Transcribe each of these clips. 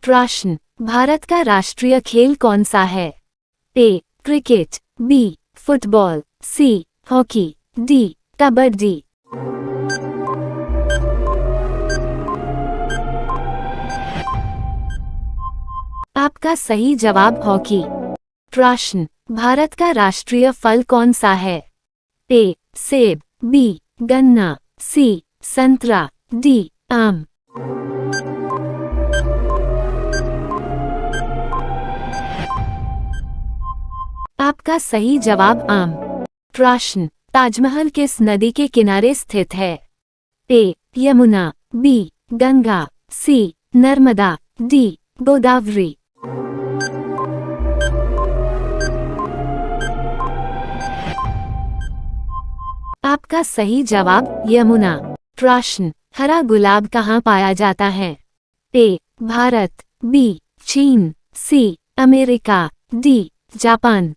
प्रश्न, भारत का राष्ट्रीय खेल कौन सा है? A. Cricket, B. Football, C. Hockey, D. Kabaddi. आपका सही जवाब हॉकी। प्रश्न, भारत का राष्ट्रीय फल कौन सा है? ए. सेब, बी. गन्ना, सी. संतरा, डी. आम। आपका सही जवाब आम। प्रश्न, ताजमहल किस नदी के किनारे स्थित है? ए. यमुना, बी. गंगा, सी. नर्मदा, डी. गोदावरी। आपका सही जवाब यमुना। प्रश्न, हरा गुलाब कहाँ पाया जाता है? ए. भारत, बी. चीन, सी. America, D. जापान।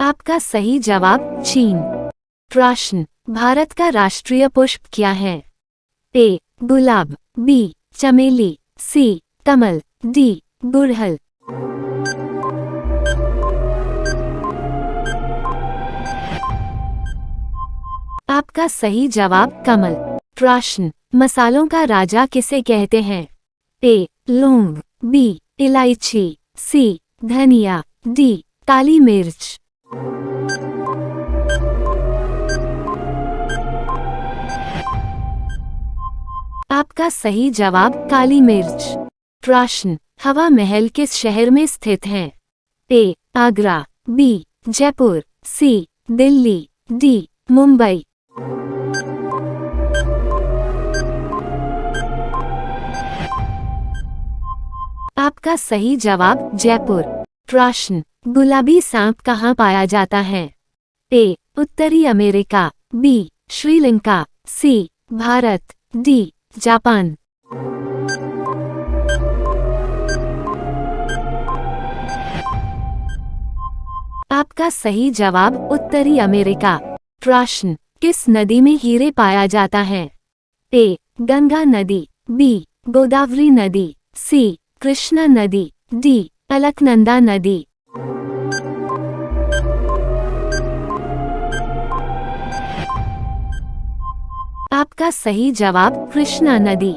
आपका सही जवाब चीन। प्रश्न, भारत का राष्ट्रीय पुष्प क्या है? ए. गुलाब, बी. चमेली, सी. कमल, डी. गुड़हल। आपका सही जवाब कमल। प्रश्न, मसालों का राजा किसे कहते हैं? ए. लौंग, बी. इलायची, सी. धनिया, डी. काली मिर्च। आपका सही जवाब काली मिर्च। प्रश्न, हवा महल किस शहर में स्थित है? ए. आगरा, बी. जयपुर, सी. दिल्ली, डी. मुंबई। आपका सही जवाब जयपुर। प्रश्न, गुलाबी सांप कहाँ पाया जाता है? ए. उत्तरी अमेरिका, बी. श्रीलंका, सी. भारत, डी. जापान। आपका सही जवाब उत्तरी अमेरिका। प्रश्न, किस नदी में हीरे पाया जाता है? ए. गंगा नदी, बी. गोदावरी नदी, सी. कृष्णा नदी, डी. अलकनंदा नदी। आपका सही जवाब कृष्णा नदी।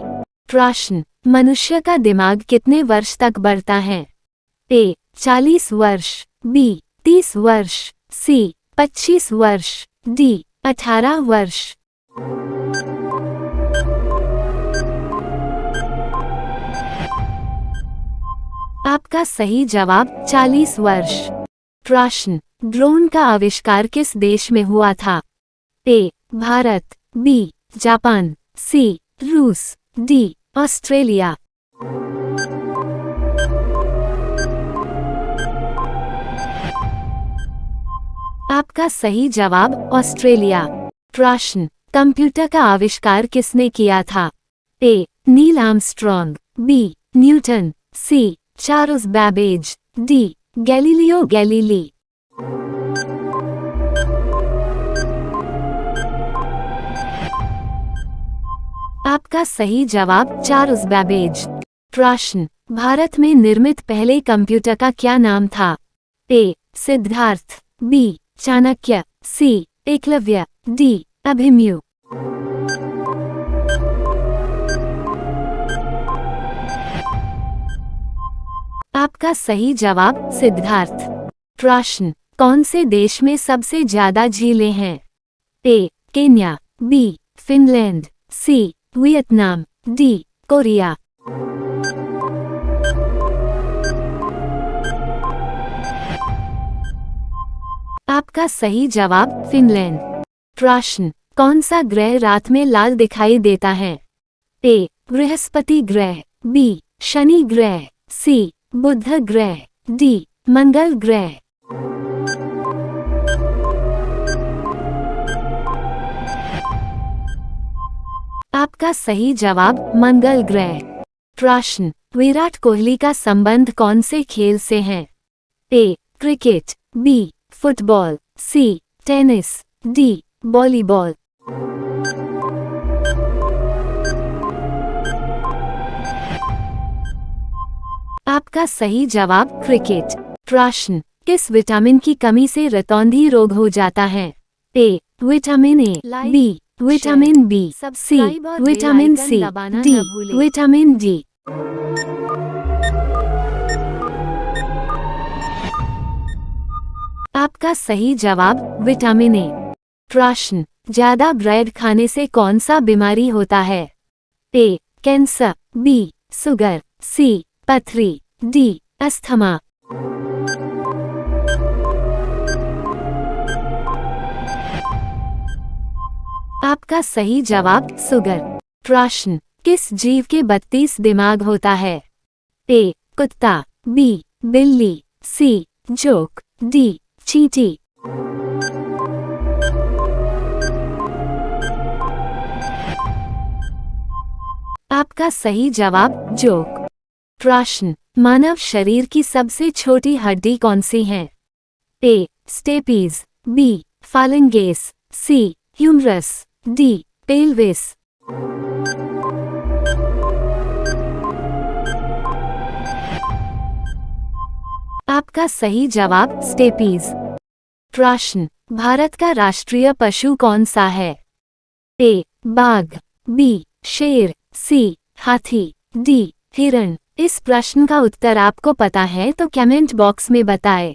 प्रश्न, मनुष्य का दिमाग कितने वर्ष तक बढ़ता है? ए. 40 वर्ष, बी. 30 वर्ष, सी. 25 वर्ष, डी. 18 वर्ष। आपका सही जवाब 40 वर्ष। प्रश्न, ड्रोन का आविष्कार किस देश में हुआ था? ए. भारत, बी. जापान, सी. रूस, डी. ऑस्ट्रेलिया। आपका सही जवाब ऑस्ट्रेलिया। प्रश्न, कंप्यूटर का आविष्कार किसने किया था? A. Neil Armstrong, B. Newton, C. Charles Babbage, D. Galileo Galilei. आपका सही जवाब चार्ल्स बैबेज। प्रश्न, भारत में निर्मित पहले कंप्यूटर का क्या नाम था? ए. सिद्धार्थ, बी. चाणक्य, सी. एकलव्य, डी. अभिमन्यु। आपका सही जवाब सिद्धार्थ। प्रश्न, कौन से देश में सबसे ज्यादा झीलें हैं? A. Kenya, B. Finland, C. Vietnam, D. Korea. आपका सही जवाब फिनलैंड। प्रश्न, कौन सा ग्रह रात में लाल दिखाई देता है? ए. बृहस्पति ग्रह, बी. शनि ग्रह, सी. बुध ग्रह, डी. मंगल ग्रह। आपका सही जवाब मंगल ग्रह। प्रश्न, विराट कोहली का संबंध कौन से खेल से है? A. Cricket, B. Football, C. Tennis, D. Volleyball. आपका सही जवाब क्रिकेट। प्रश्न, किस विटामिन की कमी से रतौंधी रोग हो जाता है? A vitamin A, B vitamin B, C vitamin C, D vitamin D. आपका सही जवाब विटामिन ए। प्रश्न, ज्यादा ब्रेड खाने से कौन सा बीमारी होता है? ए कैंसर, बी शुगर, सी पथरी, डी अस्थमा। आपका सही जवाब शुगर। प्रश्न, किस जीव के 32 दिमाग होता है? ए कुत्ता, बी बिल्ली, सी जोक, डी चींटी। आपका सही जवाब जोक। प्रश्न, मानव शरीर की सबसे छोटी हड्डी कौन सी है? ए स्टेपीज, बी फालिंगेस, सी ह्यूमरस, डी पेल्विस। आपका सही जवाब स्टेपीज। प्रश्न, भारत का राष्ट्रीय पशु कौन सा है? ए बाघ, बी शेर, सी हाथी, डी हिरण। इस प्रश्न का उत्तर आपको पता है तो कमेंट बॉक्स में बताएं।